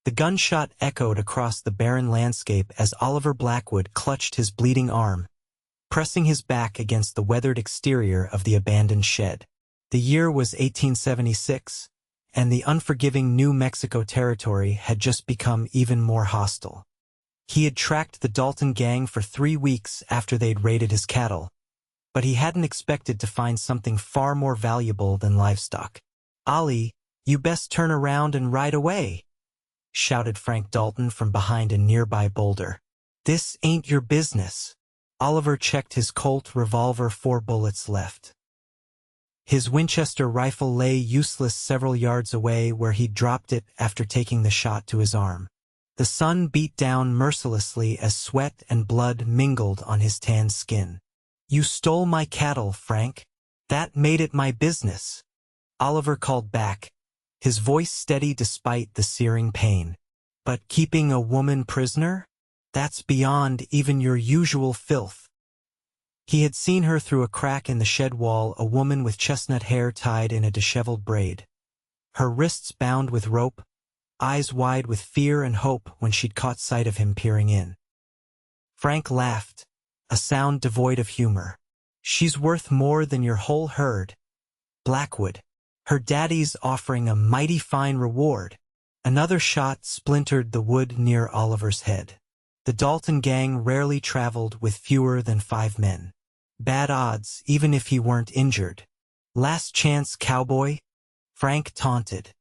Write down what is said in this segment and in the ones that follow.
The gunshot echoed across the barren landscape as Oliver Blackwood clutched his bleeding arm, pressing his back against the weathered exterior of the abandoned shed. The year was 1876, and the unforgiving New Mexico territory had just become even more hostile. He had tracked the Dalton gang for 3 weeks after they'd raided his cattle, but he hadn't expected to find something far more valuable than livestock. "Ollie, you best turn around and ride away," shouted Frank Dalton from behind a nearby boulder. "This ain't your business." Oliver checked his Colt revolver, 4 bullets left. His Winchester rifle lay useless several yards away where he'd dropped it after taking the shot to his arm. The sun beat down mercilessly as sweat and blood mingled on his tanned skin. "You stole my cattle, Frank. That made it my business," Oliver called back, his voice steady despite the searing pain. "But keeping a woman prisoner? That's beyond even your usual filth." He had seen her through a crack in the shed wall, a woman with chestnut hair tied in a disheveled braid, her wrists bound with rope, eyes wide with fear and hope when she'd caught sight of him peering in. Frank laughed, a sound devoid of humor. "She's worth more than your whole herd, Blackwood. Her daddy's offering a mighty fine reward." Another shot splintered the wood near Oliver's head. The Dalton gang rarely traveled with fewer than 5 men. Bad odds, even if he weren't injured. "Last chance, cowboy," Frank taunted.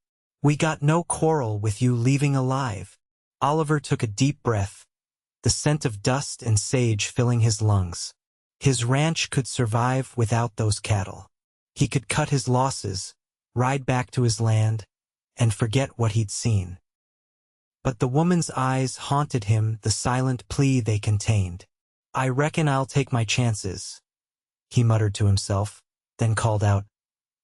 "We got no quarrel with you leaving alive." Oliver took a deep breath, the scent of dust and sage filling his lungs. His ranch could survive without those cattle. He could cut his losses, ride back to his land, and forget what he'd seen. But the woman's eyes haunted him, the silent plea they contained. "I reckon I'll take my chances," he muttered to himself, then called out,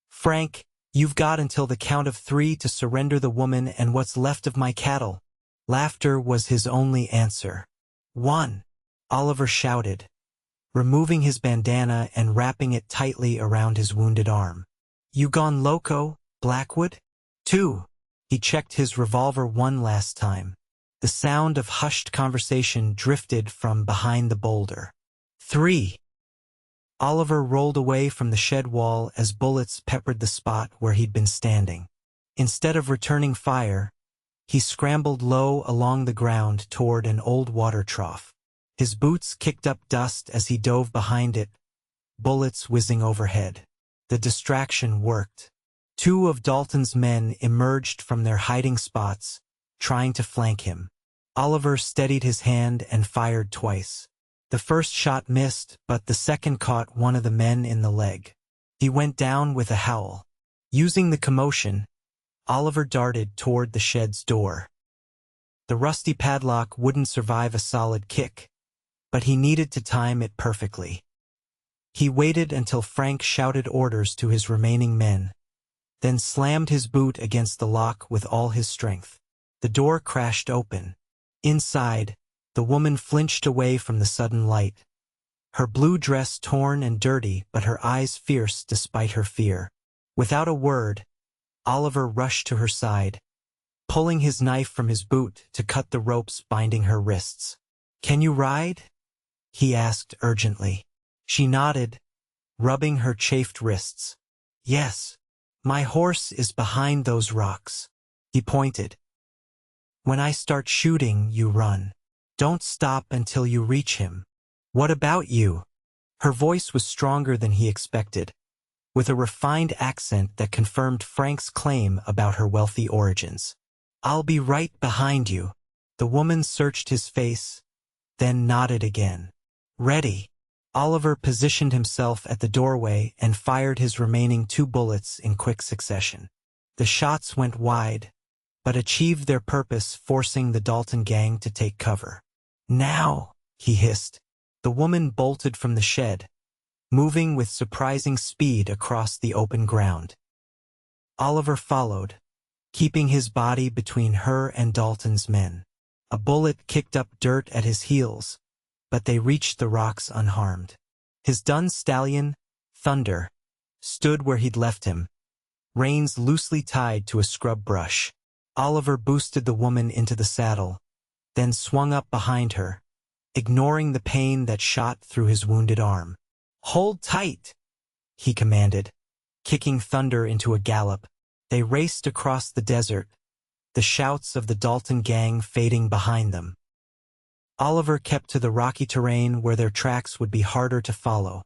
"Frank, you've got until the count of 3 to surrender the woman and what's left of my cattle." Laughter was his only answer. "1," Oliver shouted, removing his bandana and wrapping it tightly around his wounded arm. "You gone loco, Blackwood?" 2. He checked his revolver one last time. The sound of hushed conversation drifted from behind the boulder. 3. Oliver rolled away from the shed wall as bullets peppered the spot where he'd been standing. Instead of returning fire, he scrambled low along the ground toward an old water trough. His boots kicked up dust as he dove behind it, bullets whizzing overhead. The distraction worked. 2 of Dalton's men emerged from their hiding spots, trying to flank him. Oliver steadied his hand and fired twice. The first shot missed, but the second caught one of the men in the leg. He went down with a howl. Using the commotion, Oliver darted toward the shed's door. The rusty padlock wouldn't survive a solid kick, but he needed to time it perfectly. He waited until Frank shouted orders to his remaining men, then slammed his boot against the lock with all his strength. The door crashed open. Inside, the woman flinched away from the sudden light, her blue dress torn and dirty but her eyes fierce despite her fear. Without a word, Oliver rushed to her side, pulling his knife from his boot to cut the ropes binding her wrists. "Can you ride?" he asked urgently. She nodded, rubbing her chafed wrists. "Yes. My horse is behind those rocks." He pointed. "When I start shooting, you run. Don't stop until you reach him." "What about you?" Her voice was stronger than he expected, with a refined accent that confirmed Frank's claim about her wealthy origins. "I'll be right behind you." The woman searched his face, then nodded again. "Ready." Oliver positioned himself at the doorway and fired his remaining 2 bullets in quick succession. The shots went wide, but achieved their purpose, forcing the Dalton gang to take cover. "Now," he hissed. The woman bolted from the shed, moving with surprising speed across the open ground. Oliver followed, keeping his body between her and Dalton's men. A bullet kicked up dirt at his heels, but they reached the rocks unharmed. His dun stallion, Thunder, stood where he'd left him, reins loosely tied to a scrub brush. Oliver boosted the woman into the saddle, then swung up behind her, ignoring the pain that shot through his wounded arm. "Hold tight," he commanded, kicking Thunder into a gallop. They raced across the desert, the shouts of the Dalton gang fading behind them. Oliver kept to the rocky terrain where their tracks would be harder to follow,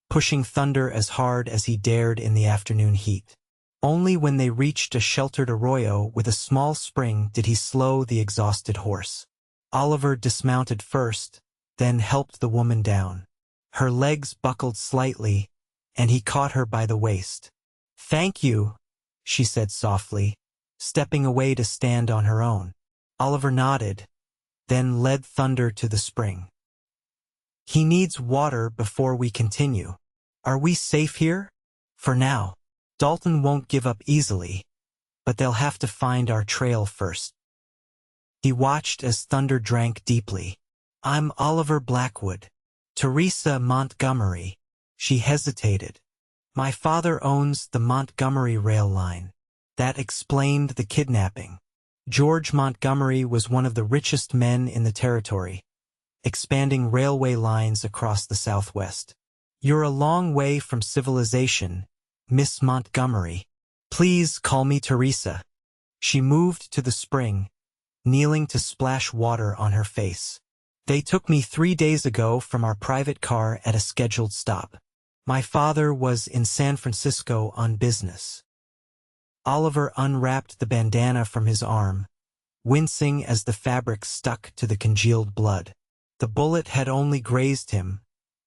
pushing Thunder as hard as he dared in the afternoon heat. Only when they reached a sheltered arroyo with a small spring did he slow the exhausted horse. Oliver dismounted first, then helped the woman down. Her legs buckled slightly, and he caught her by the waist. "Thank you," she said softly, stepping away to stand on her own. Oliver nodded, then led Thunder to the spring. "He needs water before we continue. Are we safe here?" "For now. Dalton won't give up easily, but they'll have to find our trail first." He watched as Thunder drank deeply. "I'm Oliver Blackwood. Theresa Montgomery." She hesitated. "My father owns the Montgomery rail line." That explained the kidnapping. George Montgomery was one of the richest men in the territory, expanding railway lines across the Southwest. "You're a long way from civilization, Miss Montgomery. Please call me Theresa." She moved to the spring, kneeling to splash water on her face. "They took me 3 days ago from our private car at a scheduled stop. My father was in San Francisco on business." Oliver unwrapped the bandana from his arm, wincing as the fabric stuck to the congealed blood. The bullet had only grazed him,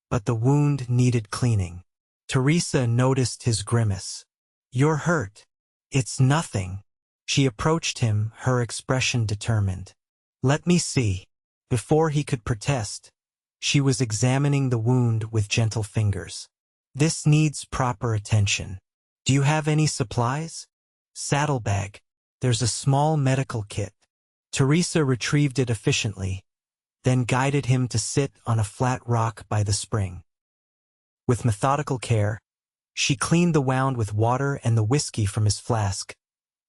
but the wound needed cleaning. Theresa noticed his grimace. "You're hurt." "It's nothing." She approached him, her expression determined. "Let me see." Before he could protest, she was examining the wound with gentle fingers. "This needs proper attention. Do you have any supplies?" "Saddlebag. There's a small medical kit." Theresa retrieved it efficiently, then guided him to sit on a flat rock by the spring. With methodical care, she cleaned the wound with water and the whiskey from his flask,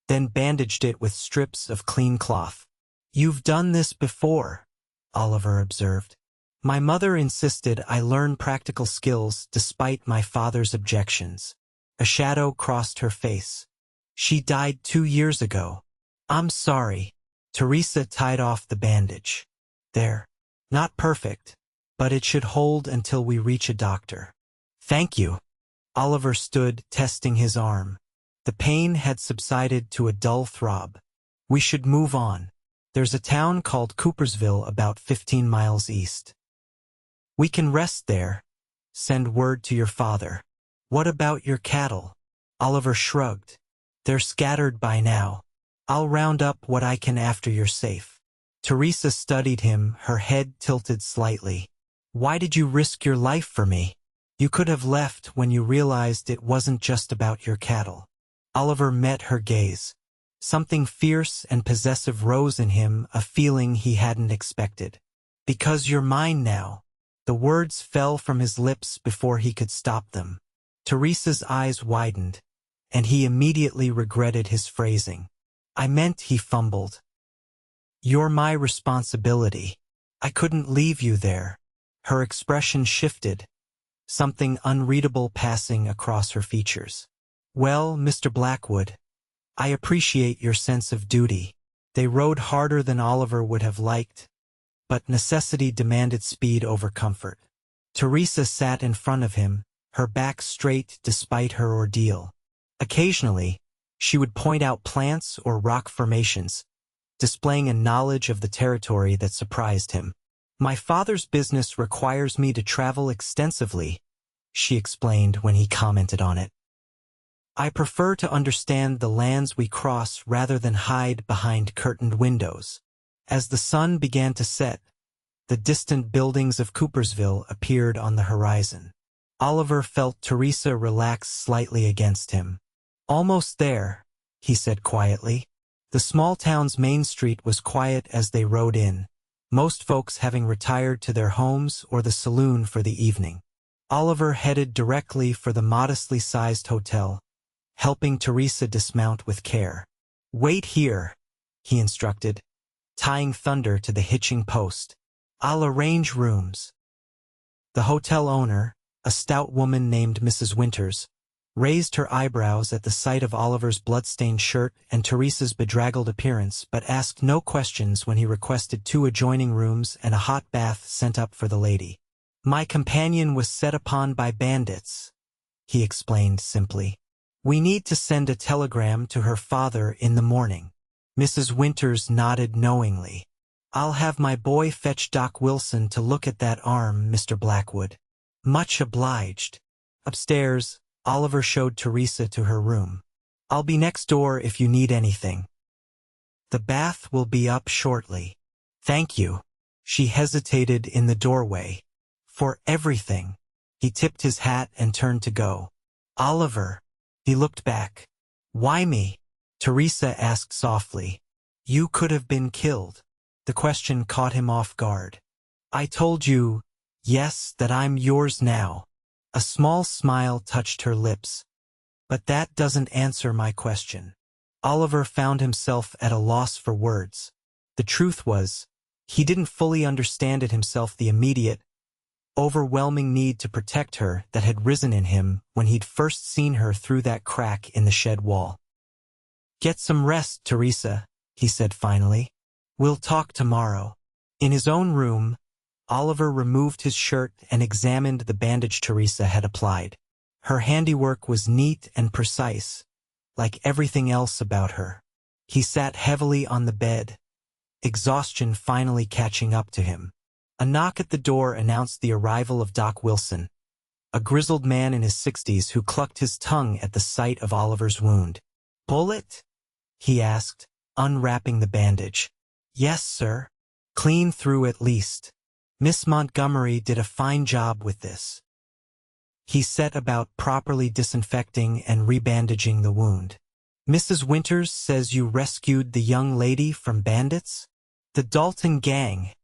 then bandaged it with strips of clean cloth. "You've done this before," Oliver observed. "My mother insisted I learn practical skills despite my father's objections." A shadow crossed her face. "She died 2 years ago." "I'm sorry." Theresa tied off the bandage. "There. Not perfect, but it should hold until we reach a doctor." "Thank you." Oliver stood, testing his arm. The pain had subsided to a dull throb. "We should move on. There's a town called Coopersville about 15 miles east. We can rest there. Send word to your father." "What about your cattle?" Oliver shrugged. "They're scattered by now. I'll round up what I can after you're safe." Theresa studied him, her head tilted slightly. "Why did you risk your life for me? You could have left when you realized it wasn't just about your cattle." Oliver met her gaze. Something fierce and possessive rose in him, a feeling he hadn't expected. "Because you're mine now." The words fell from his lips before he could stop them. Theresa's eyes widened, and he immediately regretted his phrasing. "I meant," he fumbled. "You're my responsibility. I couldn't leave you there." Her expression shifted, something unreadable passing across her features. "Well, Mr. Blackwood, I appreciate your sense of duty." They rode harder than Oliver would have liked, but necessity demanded speed over comfort. Theresa sat in front of him, her back straight despite her ordeal. Occasionally, she would point out plants or rock formations, displaying a knowledge of the territory that surprised him. "My father's business requires me to travel extensively," she explained when he commented on it. "I prefer to understand the lands we cross rather than hide behind curtained windows." As the sun began to set, the distant buildings of Coopersville appeared on the horizon. Oliver felt Theresa relax slightly against him. "Almost there," he said quietly. The small town's main street was quiet as they rode in, most folks having retired to their homes or the saloon for the evening. Oliver headed directly for the modestly sized hotel, helping Theresa dismount with care. "Wait here," he instructed, tying Thunder to the hitching post. "I'll arrange rooms." The hotel owner, a stout woman named Mrs. Winters, raised her eyebrows at the sight of Oliver's blood-stained shirt and Theresa's bedraggled appearance, but asked no questions when he requested 2 adjoining rooms and a hot bath sent up for the lady. "My companion was set upon by bandits," he explained simply. "We need to send a telegram to her father in the morning." Mrs. Winters nodded knowingly. "I'll have my boy fetch Doc Wilson to look at that arm, Mr. Blackwood." "Much obliged." Upstairs, Oliver showed Theresa to her room. "I'll be next door if you need anything." "The bath will be up shortly." "Thank you." She hesitated in the doorway. "For everything." He tipped his hat and turned to go. "Oliver." He looked back. "Why me?" Theresa asked softly. "You could have been killed." The question caught him off guard. "I told you, yes, that I'm yours now." A small smile touched her lips. "But that doesn't answer my question." Oliver found himself at a loss for words. The truth was, he didn't fully understand it himself, the immediate, overwhelming need to protect her that had risen in him when he'd first seen her through that crack in the shed wall. "Get some rest, Theresa," he said finally. "We'll talk tomorrow." In his own room, Oliver removed his shirt and examined the bandage Theresa had applied. Her handiwork was neat and precise, like everything else about her. He sat heavily on the bed, exhaustion finally catching up to him. A knock at the door announced the arrival of Doc Wilson, a grizzled man in his 60s who clucked his tongue at the sight of Oliver's wound. "Bullet?" he asked, unwrapping the bandage. "Yes, sir. Clean through at least. Miss Montgomery did a fine job with this." He set about properly disinfecting and rebandaging the wound. "Mrs. Winters says you rescued the young lady from bandits?" "The Dalton gang,"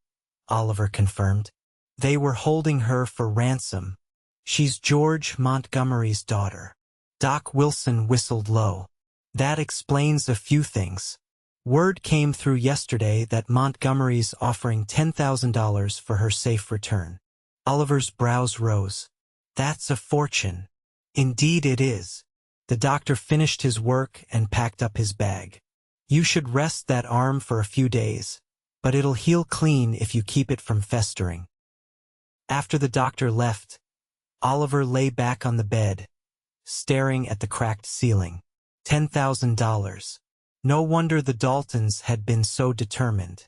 Oliver confirmed. "They were holding her for ransom. She's George Montgomery's daughter." Doc Wilson whistled low. "That explains a few things. Word came through yesterday that Montgomery's offering $10,000 for her safe return." Oliver's brows rose. "That's a fortune." "Indeed it is." The doctor finished his work and packed up his bag. "You should rest that arm for a few days, but it'll heal clean if you keep it from festering." After the doctor left, Oliver lay back on the bed, staring at the cracked ceiling. $10,000. No wonder the Daltons had been so determined.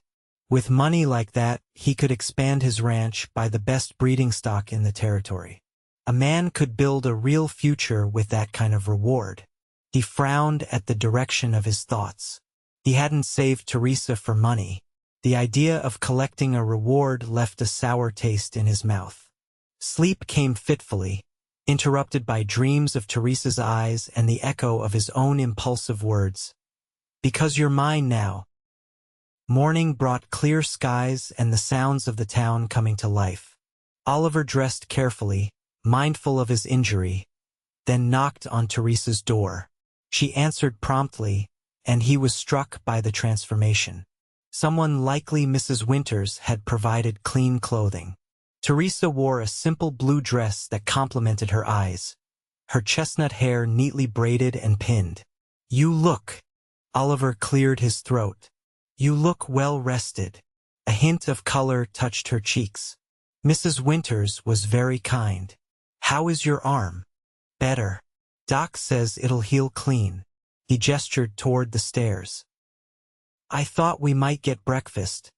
With money like that, he could expand his ranch by the best breeding stock in the territory. A man could build a real future with that kind of reward. He frowned at the direction of his thoughts. He hadn't saved Theresa for money. The idea of collecting a reward left a sour taste in his mouth. Sleep came fitfully, interrupted by dreams of Theresa's eyes and the echo of his own impulsive words. "Because you're mine now." Morning brought clear skies and the sounds of the town coming to life. Oliver dressed carefully, mindful of his injury, then knocked on Theresa's door. She answered promptly, and he was struck by the transformation. Someone, likely Mrs. Winters, had provided clean clothing. Theresa wore a simple blue dress that complemented her eyes, her chestnut hair neatly braided and pinned. "You look," Oliver cleared his throat. "You look well rested." A hint of color touched her cheeks. "Mrs. Winters was very kind." "How is your arm?" "Better. Doc says it'll heal clean." He gestured toward the stairs. "I thought we might get breakfast,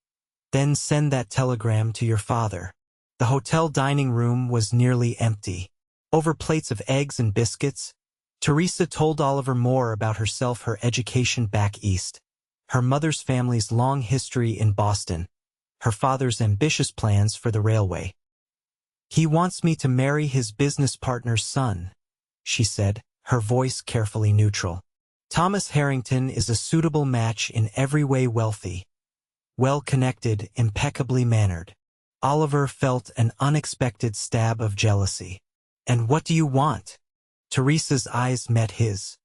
then send that telegram to your father." The hotel dining room was nearly empty. Over plates of eggs and biscuits, Theresa told Oliver more about herself, her education back east, her mother's family's long history in Boston, her father's ambitious plans for the railway. "He wants me to marry his business partner's son," she said, her voice carefully neutral. "Thomas Harrington is a suitable match in every way, wealthy, well-connected, impeccably mannered." Oliver felt an unexpected stab of jealousy. "And what do you want?" Theresa's eyes met his.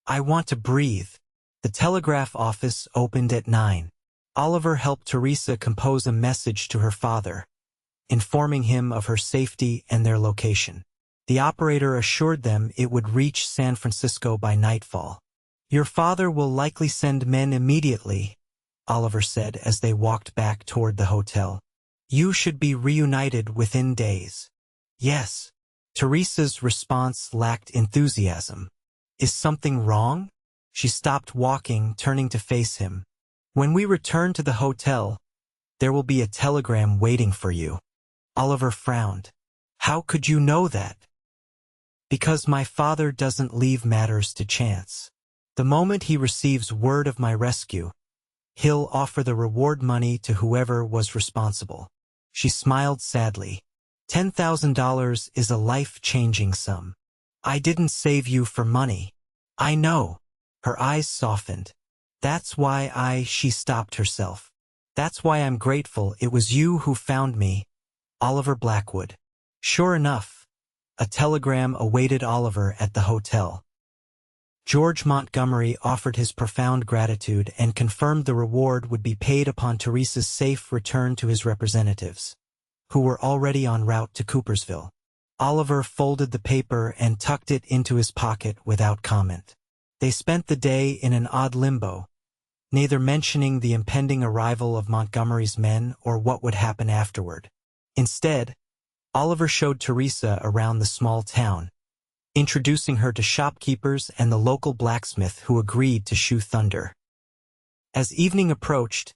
"I want to breathe." The telegraph office opened at 9. Oliver helped Theresa compose a message to her father, informing him of her safety and their location. The operator assured them it would reach San Francisco by nightfall. "Your father will likely send men immediately," Oliver said as they walked back toward the hotel. "You should be reunited within days." "Yes." Theresa's response lacked enthusiasm. "Is something wrong?" She stopped walking, turning to face him. "When we return to the hotel, there will be a telegram waiting for you." Oliver frowned. "How could you know that?" "Because my father doesn't leave matters to chance. The moment he receives word of my rescue, he'll offer the reward money to whoever was responsible." She smiled sadly. $10,000 is a life-changing sum. "I didn't save you for money." "I know." Her eyes softened. "That's why she stopped herself. "That's why I'm grateful it was you who found me, Oliver Blackwood." Sure enough, a telegram awaited Oliver at the hotel. George Montgomery offered his profound gratitude and confirmed the reward would be paid upon Theresa's safe return to his representatives, who were already en route to Coopersville. Oliver folded the paper and tucked it into his pocket without comment. They spent the day in an odd limbo, neither mentioning the impending arrival of Montgomery's men or what would happen afterward. Instead, Oliver showed Theresa around the small town, introducing her to shopkeepers and the local blacksmith who agreed to shoe thunder. As evening approached,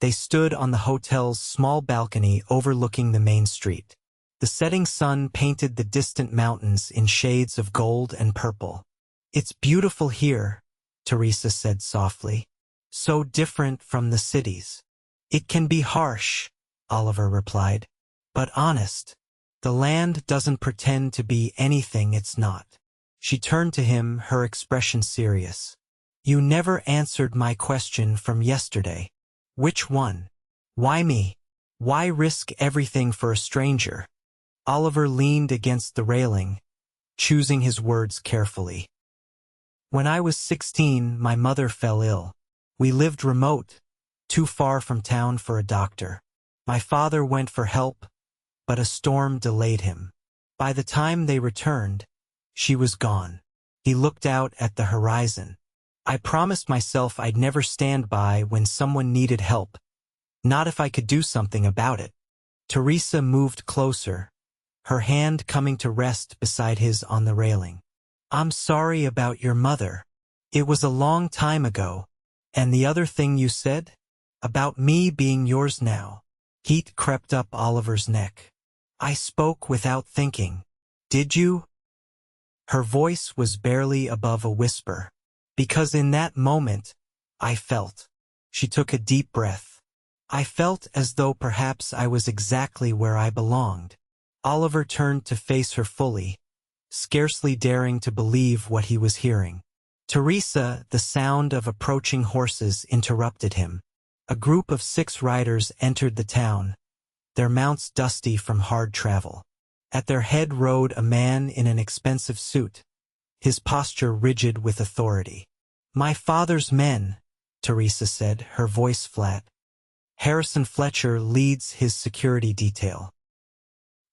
they stood on the hotel's small balcony overlooking the main street. The setting sun painted the distant mountains in shades of gold and purple. "It's beautiful here," Theresa said softly. "So different from the cities." "It can be harsh," Oliver replied, "but honest. The land doesn't pretend to be anything it's not." She turned to him, her expression serious. "You never answered my question from yesterday." "Which one?" "Why me? Why risk everything for a stranger?" Oliver leaned against the railing, choosing his words carefully. "When I was 16, my mother fell ill. We lived remote, too far from town for a doctor. My father went for help, but a storm delayed him. By the time they returned, she was gone." He looked out at the horizon. "I promised myself I'd never stand by when someone needed help, not if I could do something about it." Theresa moved closer, her hand coming to rest beside his on the railing. "I'm sorry about your mother. It was a long time ago. And the other thing you said? About me being yours now." Heat crept up Oliver's neck. "I spoke without thinking. Did you?" Her voice was barely above a whisper. "Because in that moment, I felt." She took a deep breath. "I felt as though perhaps I was exactly where I belonged." Oliver turned to face her fully, scarcely daring to believe what he was hearing. "Theresa," the sound of approaching horses interrupted him. A group of 6 riders entered the town, their mounts dusty from hard travel. At their head rode a man in an expensive suit, his posture rigid with authority. "My father's men," Theresa said, her voice flat. "Harrison Fletcher leads his security detail."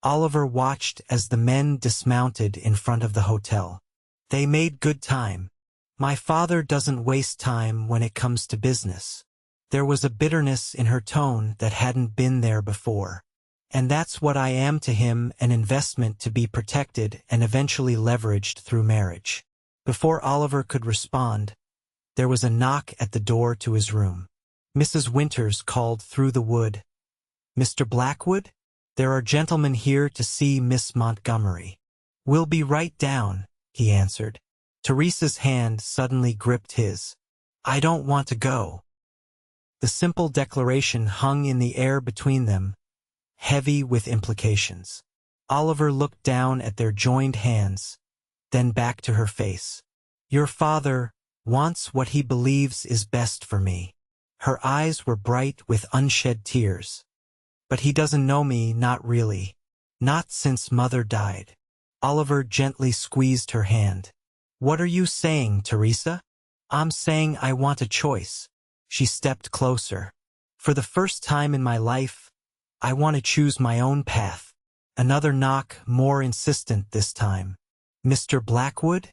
Oliver watched as the men dismounted in front of the hotel. "They made good time. My father doesn't waste time when it comes to business." There was a bitterness in her tone that hadn't been there before. "And that's what I am to him, an investment to be protected and eventually leveraged through marriage." Before Oliver could respond, there was a knock at the door to his room. Mrs. Winters called through the wood. "Mr. Blackwood? There are gentlemen here to see Miss Montgomery." "We'll be right down," he answered. Theresa's hand suddenly gripped his. "I don't want to go." The simple declaration hung in the air between them, heavy with implications. Oliver looked down at their joined hands, then back to her face. "Your father wants what he believes is best for me." Her eyes were bright with unshed tears. "But he doesn't know me, not really. Not since Mother died." Oliver gently squeezed her hand. "What are you saying, Theresa?" I'm saying I want a choice. She stepped closer. For the first time in my life, I want to choose my own path. Another knock, more insistent this time. Mr. Blackwood?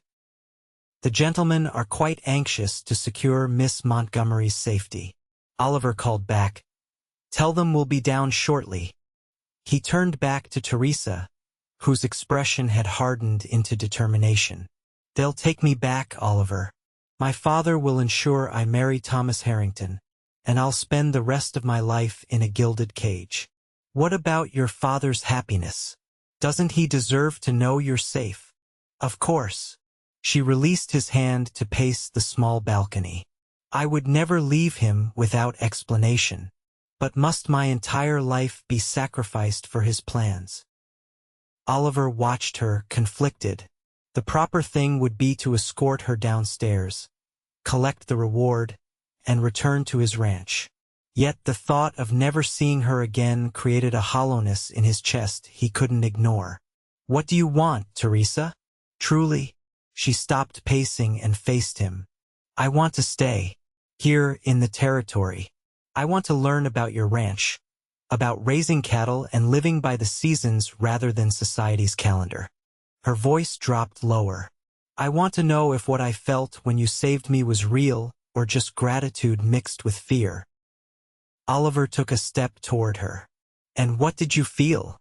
The gentlemen are quite anxious to secure Miss Montgomery's safety. Oliver called back. Tell them we'll be down shortly. He turned back to Theresa, whose expression had hardened into determination. They'll take me back, Oliver. My father will ensure I marry Thomas Harrington, and I'll spend the rest of my life in a gilded cage. What about your father's happiness? Doesn't he deserve to know you're safe? Of course. She released his hand to pace the small balcony. I would never leave him without explanation. But must my entire life be sacrificed for his plans? Oliver watched her, conflicted. The proper thing would be to escort her downstairs, collect the reward, and return to his ranch. Yet the thought of never seeing her again created a hollowness in his chest he couldn't ignore. What do you want, Theresa? Truly? She stopped pacing and faced him. I want to stay, here in the territory. I want to learn about your ranch, about raising cattle and living by the seasons rather than society's calendar. Her voice dropped lower. I want to know if what I felt when you saved me was real or just gratitude mixed with fear. Oliver took a step toward her. And what did you feel?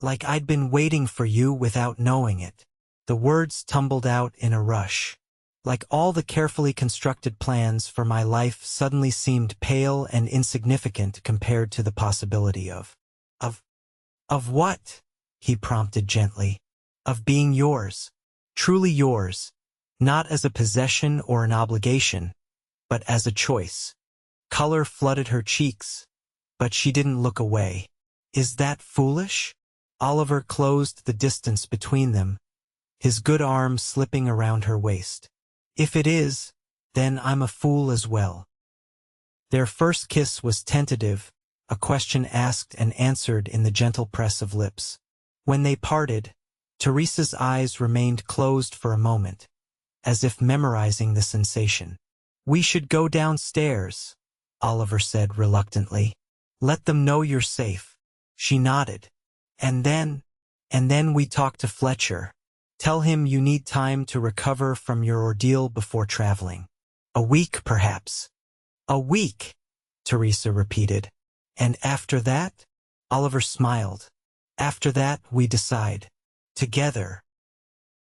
Like I'd been waiting for you without knowing it. The words tumbled out in a rush. Like all the carefully constructed plans for my life suddenly seemed pale and insignificant compared to the possibility of what? He prompted gently. Of being yours. Truly yours. Not as a possession or an obligation, but as a choice. Color flooded her cheeks, but she didn't look away. Is that foolish? Oliver closed the distance between them, his good arm slipping around her waist. If it is, then I'm a fool as well. Their first kiss was tentative, a question asked and answered in the gentle press of lips. When they parted, Theresa's eyes remained closed for a moment, as if memorizing the sensation. We should go downstairs, Oliver said reluctantly. Let them know you're safe. She nodded. And then we talk to Fletcher. Tell him you need time to recover from your ordeal before traveling. A week, perhaps. A week, Theresa repeated. And after that? Oliver smiled. After that, we decide. Together.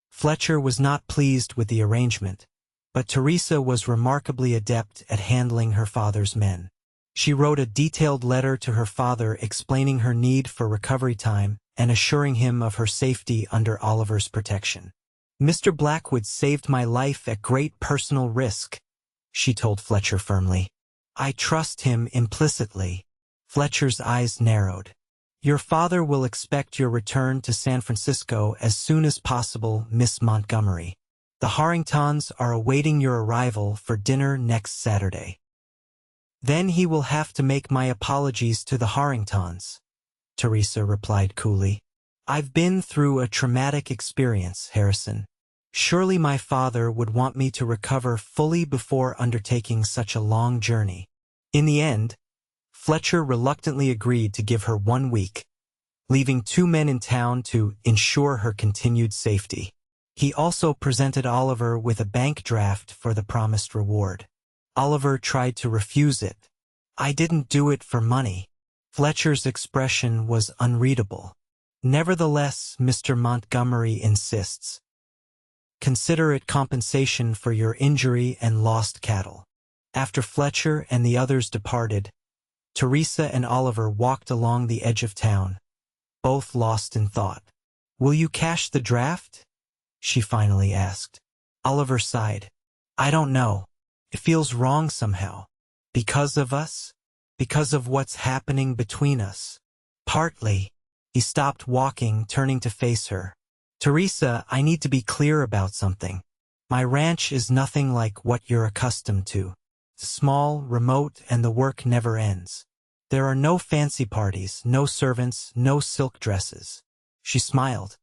Fletcher was not pleased with the arrangement, but Theresa was remarkably adept at handling her father's men. She wrote a detailed letter to her father explaining her need for recovery time and assuring him of her safety under Oliver's protection. Mr. Blackwood saved my life at great personal risk, she told Fletcher firmly. I trust him implicitly. Fletcher's eyes narrowed. Your father will expect your return to San Francisco as soon as possible, Miss Montgomery. The Harringtons are awaiting your arrival for dinner next Saturday. Then he will have to make my apologies to the Harringtons, Theresa replied coolly. I've been through a traumatic experience, Harrison. Surely my father would want me to recover fully before undertaking such a long journey. In the end, Fletcher reluctantly agreed to give her 1 week, leaving 2 men in town to ensure her continued safety. He also presented Oliver with a bank draft for the promised reward. Oliver tried to refuse it. I didn't do it for money. Fletcher's expression was unreadable. Nevertheless, Mr. Montgomery insists. Consider it compensation for your injury and lost cattle. After Fletcher and the others departed, Theresa and Oliver walked along the edge of town, both lost in thought. Will you cash the draft? She finally asked. Oliver sighed. I don't know. It feels wrong somehow. Because of us? Because of what's happening between us? Partly. He stopped walking, turning to face her. Theresa, I need to be clear about something. My ranch is nothing like what you're accustomed to. Small, remote, and the work never ends. There are no fancy parties, no servants, no silk dresses. She smiled.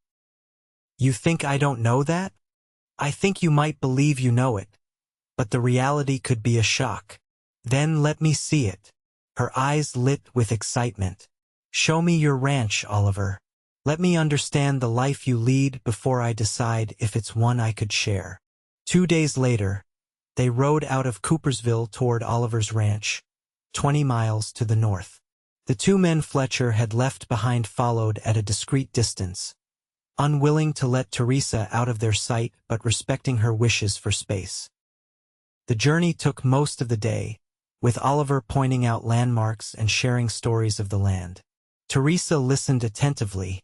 You think I don't know that? I think you might believe you know it. but the reality could be a shock. Then let me see it. Her eyes lit with excitement. Show me your ranch, Oliver. Let me understand the life you lead before I decide if it's one I could share. 2 days later, they rode out of Coopersville toward Oliver's ranch, 20 miles to the north. The 2 men Fletcher had left behind followed at a discreet distance, unwilling to let Theresa out of their sight but respecting her wishes for space. The journey took most of the day, with Oliver pointing out landmarks and sharing stories of the land. Theresa listened attentively,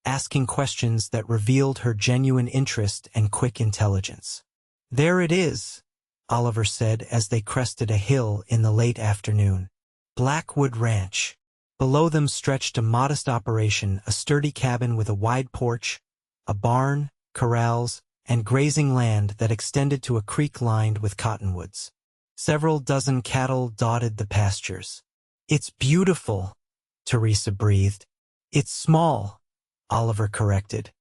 asking questions that revealed her genuine interest and quick intelligence. "There it is," Oliver said as they crested a hill in the late afternoon. Blackwood Ranch. Below them stretched a modest operation, a sturdy cabin with a wide porch, a barn, corrals, and grazing land that extended to a creek lined with cottonwoods. Several dozen cattle dotted the pastures. "It's beautiful," Theresa breathed. "It's small," Oliver corrected.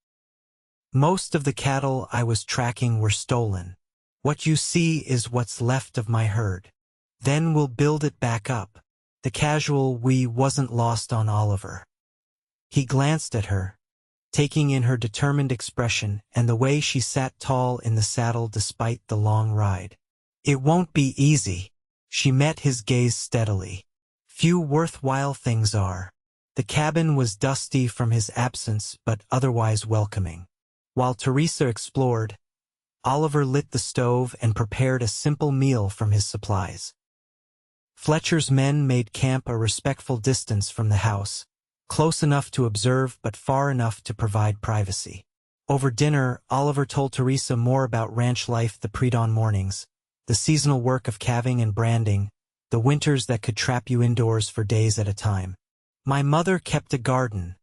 "Most of the cattle I was tracking were stolen. What you see is what's left of my herd. Then we'll build it back up." The casual "we" wasn't lost on Oliver. He glanced at her, taking in her determined expression and the way she sat tall in the saddle despite the long ride. "It won't be easy." She met his gaze steadily. "Few worthwhile things are." The cabin was dusty from his absence but otherwise welcoming. While Theresa explored, Oliver lit the stove and prepared a simple meal from his supplies. Fletcher's men made camp a respectful distance from the house, close enough to observe but far enough to provide privacy. Over dinner, Oliver told Theresa more about ranch life, the pre-dawn mornings, the seasonal work of calving and branding, the winters that could trap you indoors for days at a time. "My mother kept a garden,"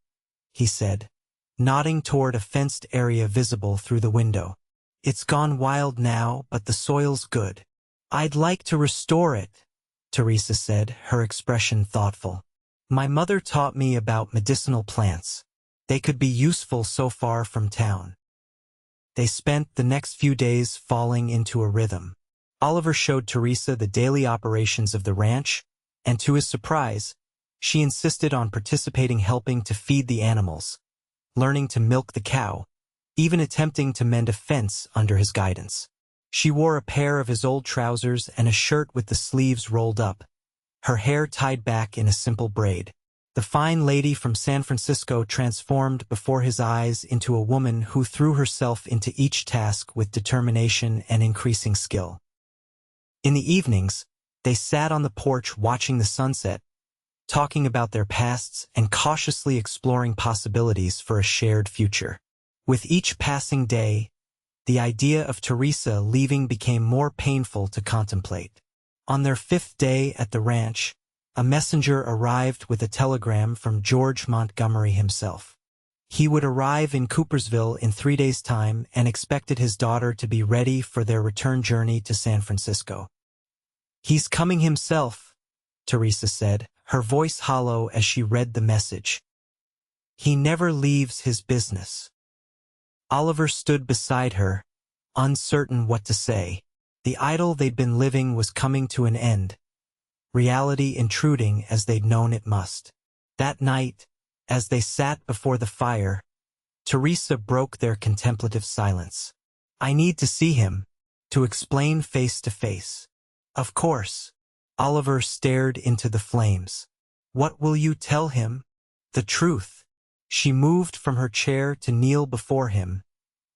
he said, nodding toward a fenced area visible through the window. "It's gone wild now, but the soil's good. I'd like to restore it," Theresa said, her expression thoughtful. "My mother taught me about medicinal plants. They could be useful so far from town." They spent the next few days falling into a rhythm. Oliver showed Theresa the daily operations of the ranch, and to his surprise, she insisted on participating, helping to feed the animals, learning to milk the cow, even attempting to mend a fence under his guidance. She wore a pair of his old trousers and a shirt with the sleeves rolled up, her hair tied back in a simple braid. The fine lady from San Francisco transformed before his eyes into a woman who threw herself into each task with determination and increasing skill. In the evenings, they sat on the porch watching the sunset, talking about their pasts and cautiously exploring possibilities for a shared future. With each passing day, the idea of Theresa leaving became more painful to contemplate. On their 5th day at the ranch, a messenger arrived with a telegram from George Montgomery himself. He would arrive in Coopersville in 3 days' time and expected his daughter to be ready for their return journey to San Francisco. "He's coming himself," Theresa said, her voice hollow as she read the message. "He never leaves his business." Oliver stood beside her, uncertain what to say. The idyll they'd been living was coming to an end, reality intruding as they'd known it must. That night, as they sat before the fire, Theresa broke their contemplative silence. "I need to see him, to explain face to face." "Of course." Oliver stared into the flames. "What will you tell him?" "The truth." She moved from her chair to kneel before him,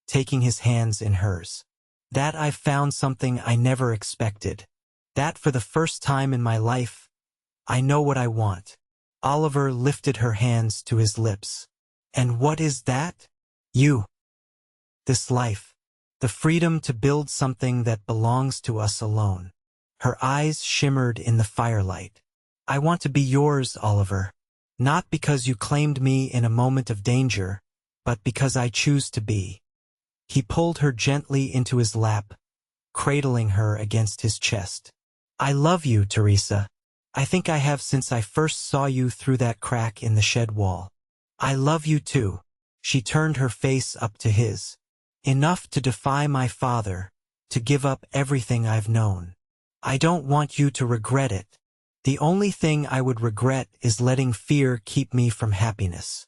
taking his hands in hers. "That I've found something I never expected. That for the first time in my life, I know what I want." Oliver lifted her hands to his lips. "And what is that?" "You. This life. The freedom to build something that belongs to us alone." Her eyes shimmered in the firelight. "I want to be yours, Oliver. Not because you claimed me in a moment of danger, but because I choose to be." He pulled her gently into his lap, cradling her against his chest. "I love you, Theresa. I think I have since I first saw you through that crack in the shed wall. I love you too." She turned her face up to his. "Enough to defy my father, to give up everything I've known. I don't want you to regret it. The only thing I would regret is letting fear keep me from happiness.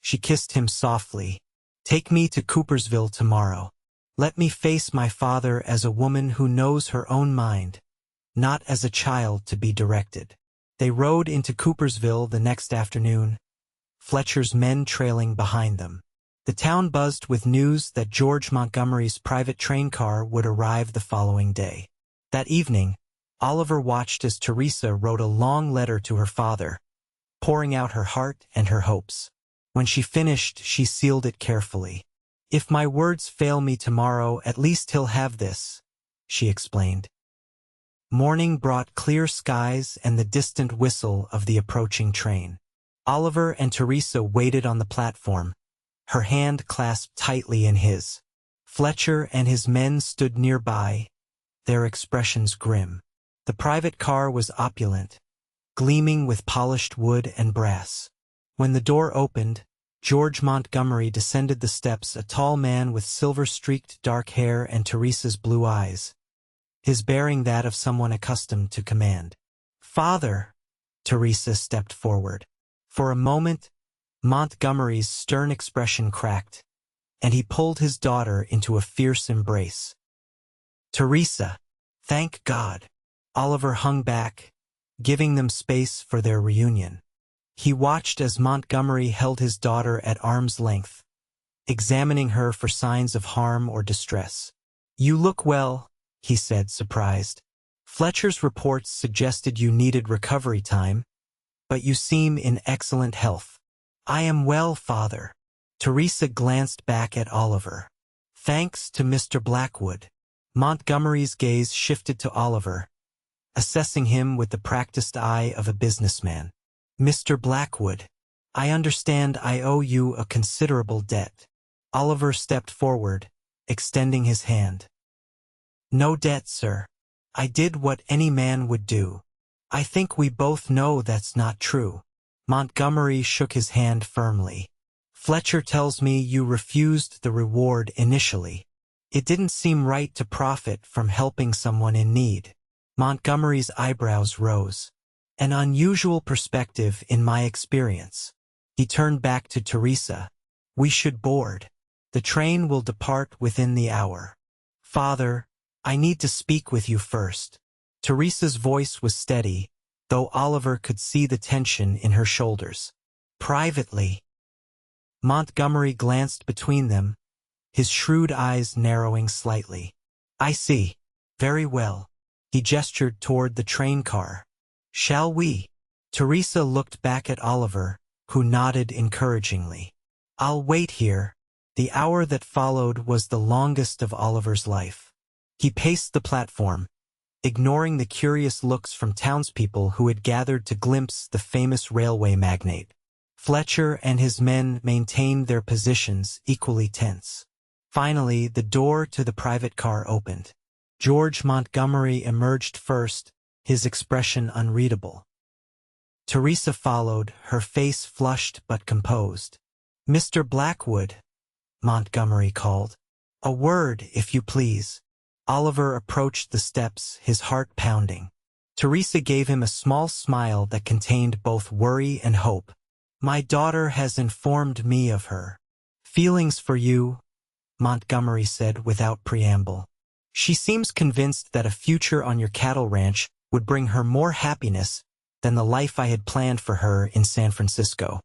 She kissed him softly. Take me to Coopersville tomorrow. Let me face my father as a woman who knows her own mind, not as a child to be directed. They rode into Coopersville the next afternoon, Fletcher's men trailing behind them. The town buzzed with news that George Montgomery's private train car would arrive the following day. That evening, Oliver watched as Theresa wrote a long letter to her father, pouring out her heart and her hopes. When she finished, she sealed it carefully. If my words fail me tomorrow, at least he'll have this, she explained. Morning brought clear skies and the distant whistle of the approaching train. Oliver and Theresa waited on the platform, her hand clasped tightly in his. Fletcher and his men stood nearby, their expressions grim. The private car was opulent, gleaming with polished wood and brass. When the door opened, George Montgomery descended the steps, a tall man with silver-streaked dark hair and Theresa's blue eyes, his bearing that of someone accustomed to command. "Father!" Theresa stepped forward. For a moment, Montgomery's stern expression cracked, and he pulled his daughter into a fierce embrace. "Theresa, thank God!" Oliver hung back, giving them space for their reunion. He watched as Montgomery held his daughter at arm's length, examining her for signs of harm or distress. "You look well," he said, surprised. "Fletcher's reports suggested you needed recovery time, but you seem in excellent health." "I am well, Father." Theresa glanced back at Oliver. "Thanks to Mr. Blackwood." Montgomery's gaze shifted to Oliver, assessing him with the practiced eye of a businessman. "Mr. Blackwood, I understand I owe you a considerable debt." Oliver stepped forward, extending his hand. "No debt, sir. I did what any man would do." "I think we both know that's not true." Montgomery shook his hand firmly. "Fletcher tells me you refused the reward initially. It didn't seem right to profit from helping someone in need." Montgomery's eyebrows rose. "An unusual perspective in my experience." He turned back to Theresa. "We should board. The train will depart within the hour." "Father, I need to speak with you first." Theresa's voice was steady, though Oliver could see the tension in her shoulders. "Privately." Montgomery glanced between them, his shrewd eyes narrowing slightly. "I see. Very well." He gestured toward the train car. "Shall we?" Theresa looked back at Oliver, who nodded encouragingly. "I'll wait here." The hour that followed was the longest of Oliver's life. He paced the platform, ignoring the curious looks from townspeople who had gathered to glimpse the famous railway magnate. Fletcher and his men maintained their positions, equally tense. Finally, the door to the private car opened. George Montgomery emerged first, his expression unreadable. Theresa followed, her face flushed but composed. "Mr. Blackwood," Montgomery called. "A word, if you please." Oliver approached the steps, his heart pounding. Theresa gave him a small smile that contained both worry and hope. "My daughter has informed me of her feelings for you," Montgomery said without preamble. "She seems convinced that a future on your cattle ranch would bring her more happiness than the life I had planned for her in San Francisco."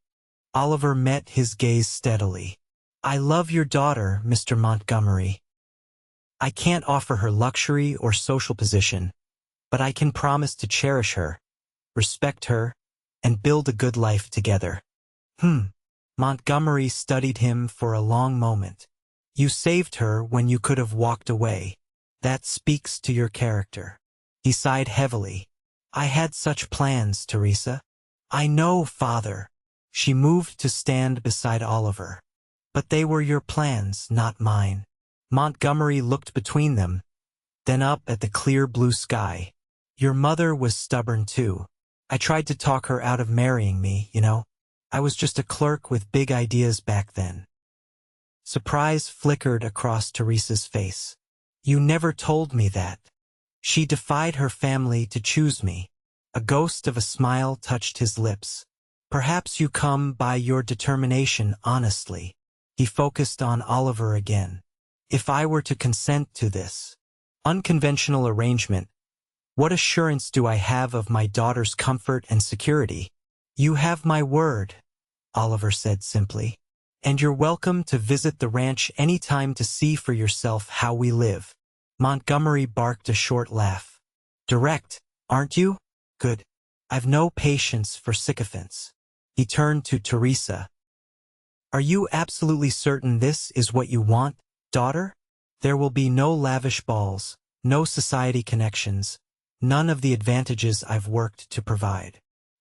Oliver met his gaze steadily. "I love your daughter, Mr. Montgomery. I can't offer her luxury or social position, but I can promise to cherish her, respect her, and build a good life together." Montgomery studied him for a long moment. "You saved her when you could have walked away. That speaks to your character." He sighed heavily. "I had such plans, Theresa." "I know, Father." She moved to stand beside Oliver. "But they were your plans, not mine." Montgomery looked between them, then up at the clear blue sky. "Your mother was stubborn too. I tried to talk her out of marrying me, you know. I was just a clerk with big ideas back then." Surprise flickered across Theresa's face. You never told me that. She defied her family to choose me. A ghost of a smile touched his lips. Perhaps you come by your determination honestly. He focused on Oliver again. If I were to consent to this unconventional arrangement, what assurance do I have of my daughter's comfort and security? You have my word, Oliver said simply. And you're welcome to visit the ranch any time to see for yourself how we live. Montgomery barked a short laugh. Direct, aren't you? Good. I've no patience for sycophants. He turned to Theresa. Are you absolutely certain this is what you want, daughter? There will be no lavish balls, no society connections, none of the advantages I've worked to provide.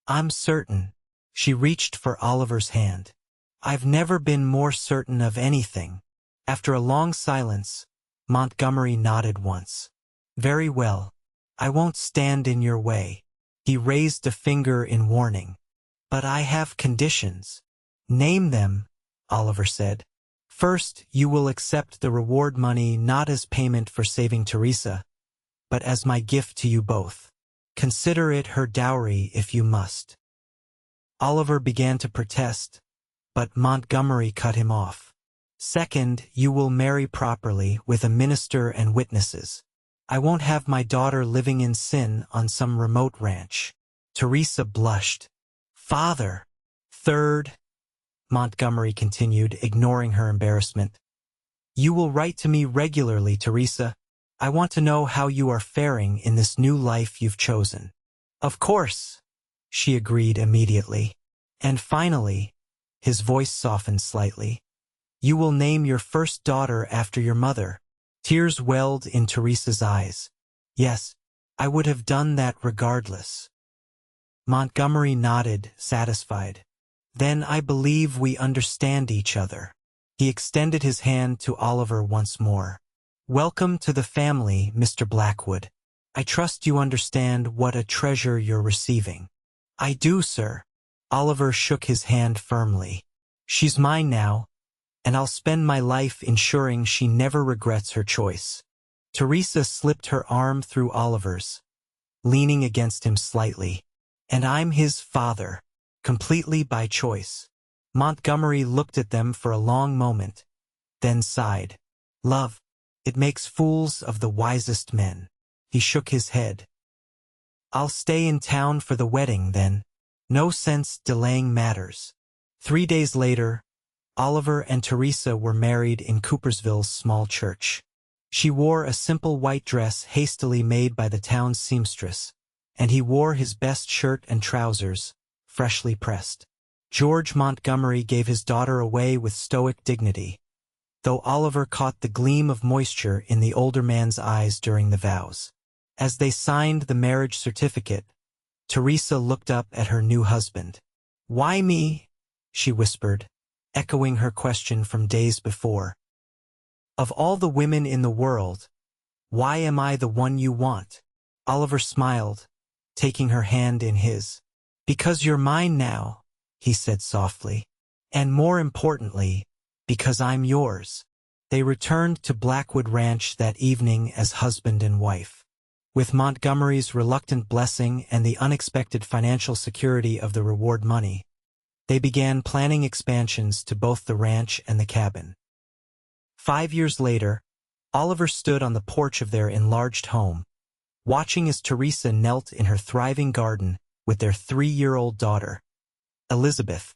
I'm certain. She reached for Oliver's hand. I've never been more certain of anything. After a long silence, Montgomery nodded once. Very well. I won't stand in your way. He raised a finger in warning. But I have conditions. Name them, Oliver said. First, you will accept the reward money not as payment for saving Theresa, but as my gift to you both. Consider it her dowry if you must. Oliver began to protest, but Montgomery cut him off. Second, you will marry properly with a minister and witnesses. I won't have my daughter living in sin on some remote ranch. Theresa blushed. Father. Third, Montgomery continued, ignoring her embarrassment. You will write to me regularly, Theresa. I want to know how you are faring in this new life you've chosen. Of course, she agreed immediately. And finally, his voice softened slightly, you will name your first daughter after your mother. Tears welled in Theresa's eyes. Yes, I would have done that regardless. Montgomery nodded, satisfied. Then I believe we understand each other. He extended his hand to Oliver once more. Welcome to the family, Mr. Blackwood. I trust you understand what a treasure you're receiving. I do, sir. Oliver shook his hand firmly. She's mine now, and I'll spend my life ensuring she never regrets her choice. Theresa slipped her arm through Oliver's, leaning against him slightly. And I'm his father, completely by choice. Montgomery looked at them for a long moment, then sighed. Love, it makes fools of the wisest men. He shook his head. I'll stay in town for the wedding, then. No sense delaying matters. 3 days later, Oliver and Theresa were married in Coopersville's small church. She wore a simple white dress hastily made by the town's seamstress, and he wore his best shirt and trousers, freshly pressed. George Montgomery gave his daughter away with stoic dignity, though Oliver caught the gleam of moisture in the older man's eyes during the vows. As they signed the marriage certificate, Theresa looked up at her new husband. Why me? She whispered, echoing her question from days before. Of all the women in the world, why am I the one you want? Oliver smiled, taking her hand in his. Because you're mine now, he said softly. And more importantly, because I'm yours. They returned to Blackwood Ranch that evening as husband and wife. With Montgomery's reluctant blessing and the unexpected financial security of the reward money, they began planning expansions to both the ranch and the cabin. 5 years later, Oliver stood on the porch of their enlarged home, watching as Theresa knelt in her thriving garden with their 3-year-old daughter, Elizabeth,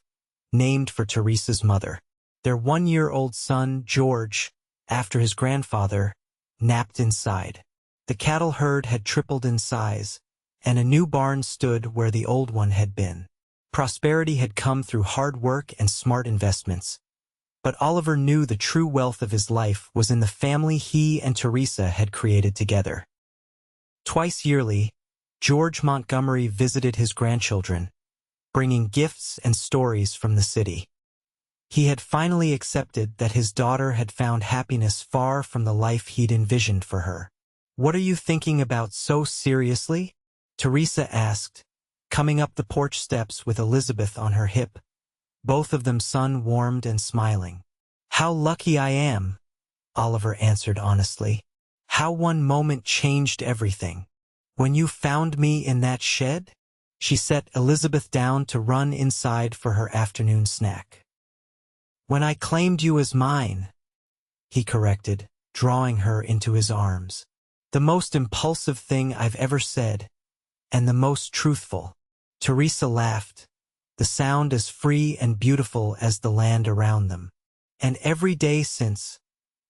named for Theresa's mother. Their 1-year-old son, George, after his grandfather, napped inside. The cattle herd had tripled in size, and a new barn stood where the old one had been. Prosperity had come through hard work and smart investments. But Oliver knew the true wealth of his life was in the family he and Theresa had created together. Twice yearly, George Montgomery visited his grandchildren, bringing gifts and stories from the city. He had finally accepted that his daughter had found happiness far from the life he'd envisioned for her. What are you thinking about so seriously? Theresa asked, coming up the porch steps with Elizabeth on her hip, both of them sun-warmed and smiling. How lucky I am, Oliver answered honestly. How one moment changed everything. When you found me in that shed? She set Elizabeth down to run inside for her afternoon snack. When I claimed you as mine, he corrected, drawing her into his arms. The most impulsive thing I've ever said, and the most truthful. Theresa laughed, the sound as free and beautiful as the land around them. And every day since,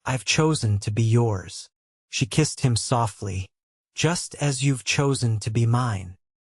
I've chosen to be yours. She kissed him softly, just as you've chosen to be mine.